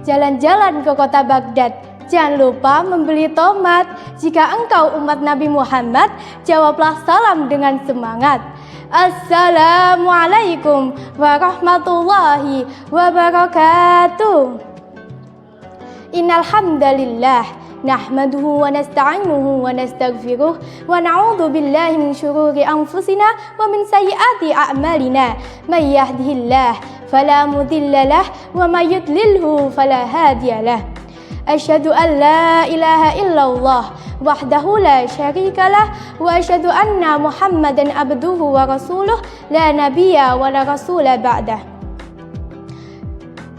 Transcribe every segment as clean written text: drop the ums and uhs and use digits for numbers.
jalan-jalan ke kota Baghdad. Jangan lupa membeli tomat. Jika engkau umat Nabi Muhammad, jawablah salam dengan semangat. Assalamualaikum warahmatullahi wabarakatuh. Innal hamdalillah nahmaduhu wa nasta'inuhu wa nastaghfiruh wa na'udzu billahi min syururi anfusina wa min sayyiati a'malina. May yahdihillah fala mudilla lah wa may yudlilhu fala hadiyalah. Asyhadu an la ilaha illallah wahdahu la syarikalah wa asyhadu anna Muhammadan abduhu wa rasuluh la nabiyya wa la rasula ba'dah.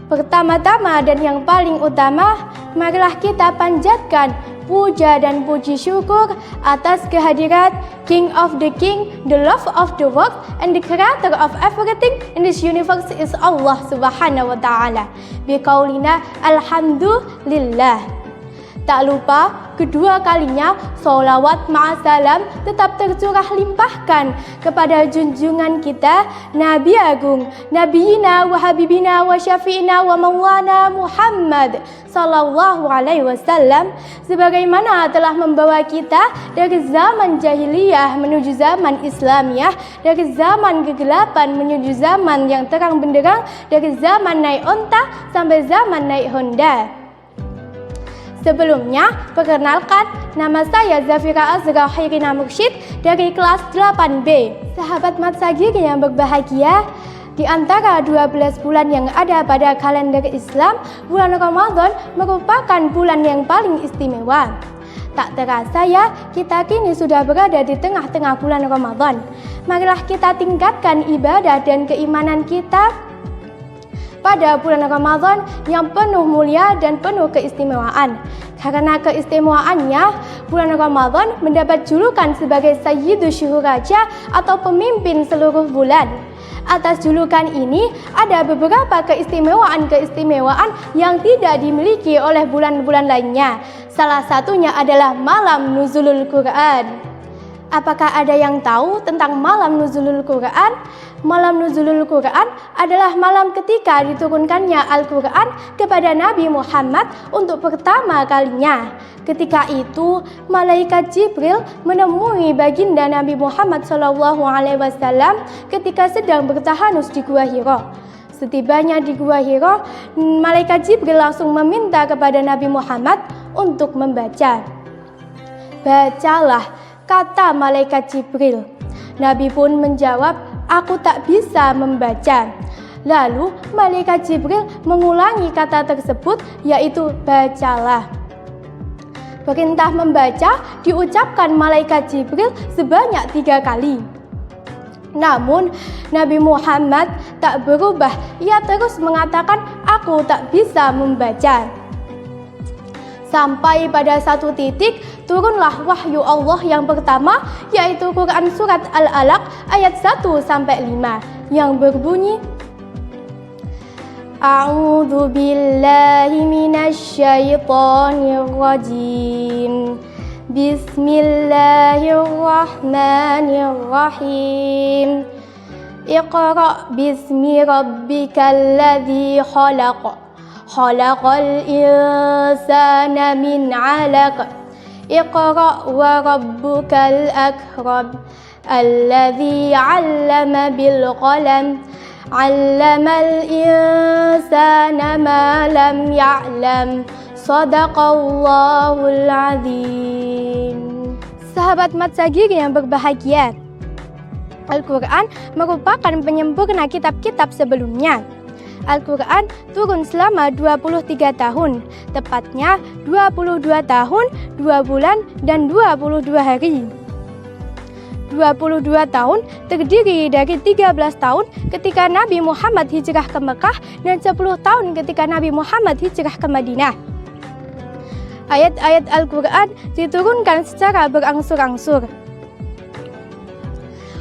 Pertama-tama dan yang paling utama, marilah kita panjatkan puja dan puji syukur atas kehadirat King of the King, the love of the world, and the creator of everything in this universe is Allah Subhanahu wa Ta'ala. Biqaulina alhamdulillah. Tak lupa kedua kalinya sholawat ma'asalam tetap tercurah limpahkan kepada junjungan kita Nabi Agung, Nabiyina wa Habibina wa Syafi'ina wa Maulana Muhammad sallallahu alaihi wasallam, sebagaimana telah membawa kita dari zaman jahiliyah menuju zaman Islamiyah, dari zaman kegelapan menuju zaman yang terang benderang, dari zaman naik onta sampai zaman naik Honda. Sebelumnya, perkenalkan, nama saya Zafira Azra Khairina Mursyid dari kelas 8B. Sahabat Matsagir yang berbahagia, di antara 12 bulan yang ada pada kalender Islam, bulan Ramadan merupakan bulan yang paling istimewa. Tak terasa ya, kita kini sudah berada di tengah-tengah bulan Ramadan. Marilah kita tingkatkan ibadah dan keimanan kita pada bulan Ramadan yang penuh mulia dan penuh keistimewaan. Karena keistimewaannya, bulan Ramadan mendapat julukan sebagai Sayyidu Syuhur Raja atau pemimpin seluruh bulan. Atas julukan ini ada beberapa keistimewaan yang tidak dimiliki oleh bulan-bulan lainnya. Salah satunya adalah malam nuzulul Quran. Apakah ada yang tahu tentang malam nuzulul Quran? Malam nuzulul Quran adalah malam ketika diturunkannya Al-Quran kepada Nabi Muhammad untuk pertama kalinya. Ketika itu, malaikat Jibril menemui baginda Nabi Muhammad SAW ketika sedang bertahanus di Gua Hira. Setibanya di Gua Hira, malaikat Jibril langsung meminta kepada Nabi Muhammad untuk membaca. Bacalah, kata malaikat Jibril. Nabi pun menjawab, aku tak bisa membaca. Lalu malaikat Jibril mengulangi kata tersebut, yaitu bacalah. Perintah membaca diucapkan malaikat Jibril sebanyak 3 kali. Namun Nabi Muhammad tak berubah, ia terus mengatakan, aku tak bisa membaca. Sampai pada satu titik turunlah wahyu Allah yang pertama, yaitu Quran surat Al-Alaq ayat 1-5 yang berbunyi, A'udzu billahi minasyaitonir rajim. Bismillahirrahmanirrahim. Iqra bismi rabbikal ladzi khalaq. Khalaqal insana min 'alaq. Iqra wa rabbukal akram. Alladzi 'allama bil qalam. 'Allamal insana ma lam ya'lam. Shadaqallahul 'azim. Sahabat Matsagir yang berbahagia, Al-Quran merupakan penyempurna kitab-kitab sebelumnya. Al-Quran turun selama 23 tahun, tepatnya 22 tahun, 2 bulan, dan 22 hari. 22 tahun terdiri dari 13 tahun ketika Nabi Muhammad hijrah ke Mekah dan 10 tahun ketika Nabi Muhammad hijrah ke Madinah. Ayat-ayat Al-Quran diturunkan secara berangsur-angsur.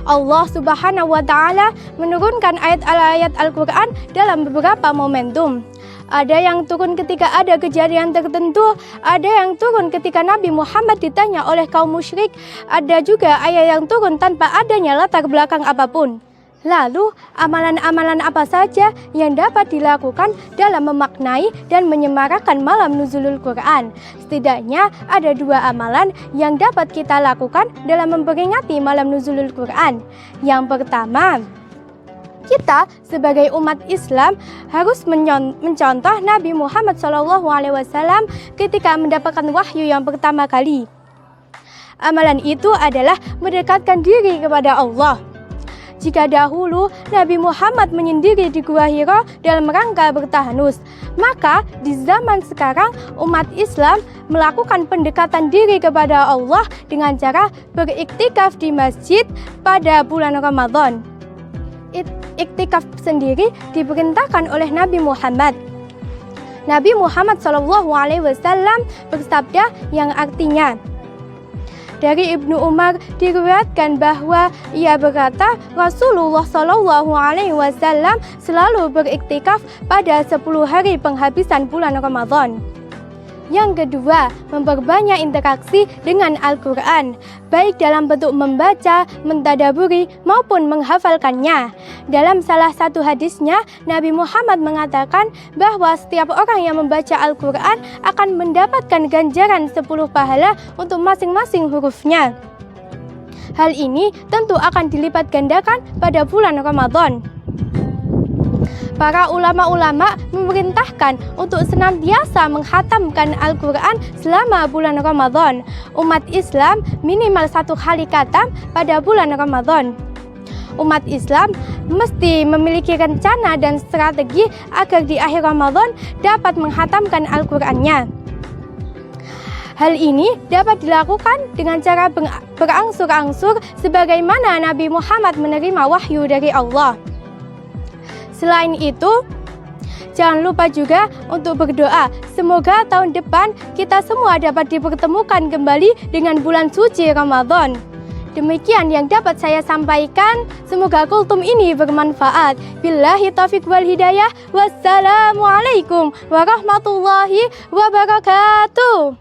Allah Subhanahu wa Ta'ala menurunkan ayat-ayat Al-Quran dalam beberapa momentum. Ada yang turun ketika ada kejadian tertentu, ada yang turun ketika Nabi Muhammad ditanya oleh kaum musyrik, ada juga ayat yang turun tanpa adanya latar belakang apapun. Lalu, amalan-amalan apa saja yang dapat dilakukan dalam memaknai dan menyemarakan malam nuzulul Quran? Setidaknya ada 2 amalan yang dapat kita lakukan dalam memperingati malam nuzulul Quran. Yang pertama, kita sebagai umat Islam harus mencontoh Nabi Muhammad SAW ketika mendapatkan wahyu yang pertama kali. Amalan itu adalah mendekatkan diri kepada Allah. Jika dahulu Nabi Muhammad menyendiri di Gua Hira dalam rangka bertahanus, maka di zaman sekarang umat Islam melakukan pendekatan diri kepada Allah dengan cara beriktikaf di masjid pada bulan Ramadan. Iktikaf sendiri diperintahkan oleh Nabi Muhammad. Nabi Muhammad SAW bersabda yang artinya, dari Ibnu Umar diriwayatkan bahwa ia berkata, Rasulullah SAW selalu beriktikaf pada 10 hari penghabisan bulan Ramadan. Yang kedua, memperbanyak interaksi dengan Al-Quran, baik dalam bentuk membaca, mentadaburi, maupun menghafalkannya. Dalam salah satu hadisnya, Nabi Muhammad mengatakan bahwa setiap orang yang membaca Al-Quran akan mendapatkan ganjaran 10 pahala untuk masing-masing hurufnya. Hal ini tentu akan dilipat gandakan pada bulan Ramadan. Para ulama-ulama memerintahkan untuk senantiasa menghatamkan Al-Quran selama bulan Ramadan. Umat Islam minimal 1 kali khatam pada bulan Ramadan. Umat Islam mesti memiliki rencana dan strategi agar di akhir Ramadan dapat menghatamkan Al-Qurannya. Hal ini dapat dilakukan dengan cara berangsur-angsur sebagaimana Nabi Muhammad menerima wahyu dari Allah. Selain itu, jangan lupa juga untuk berdoa. Semoga tahun depan kita semua dapat dipertemukan kembali dengan bulan suci Ramadan. Demikian yang dapat saya sampaikan. Semoga kultum ini bermanfaat. Billahi taufiq wal hidayah. Wassalamualaikum warahmatullahi wabarakatuh.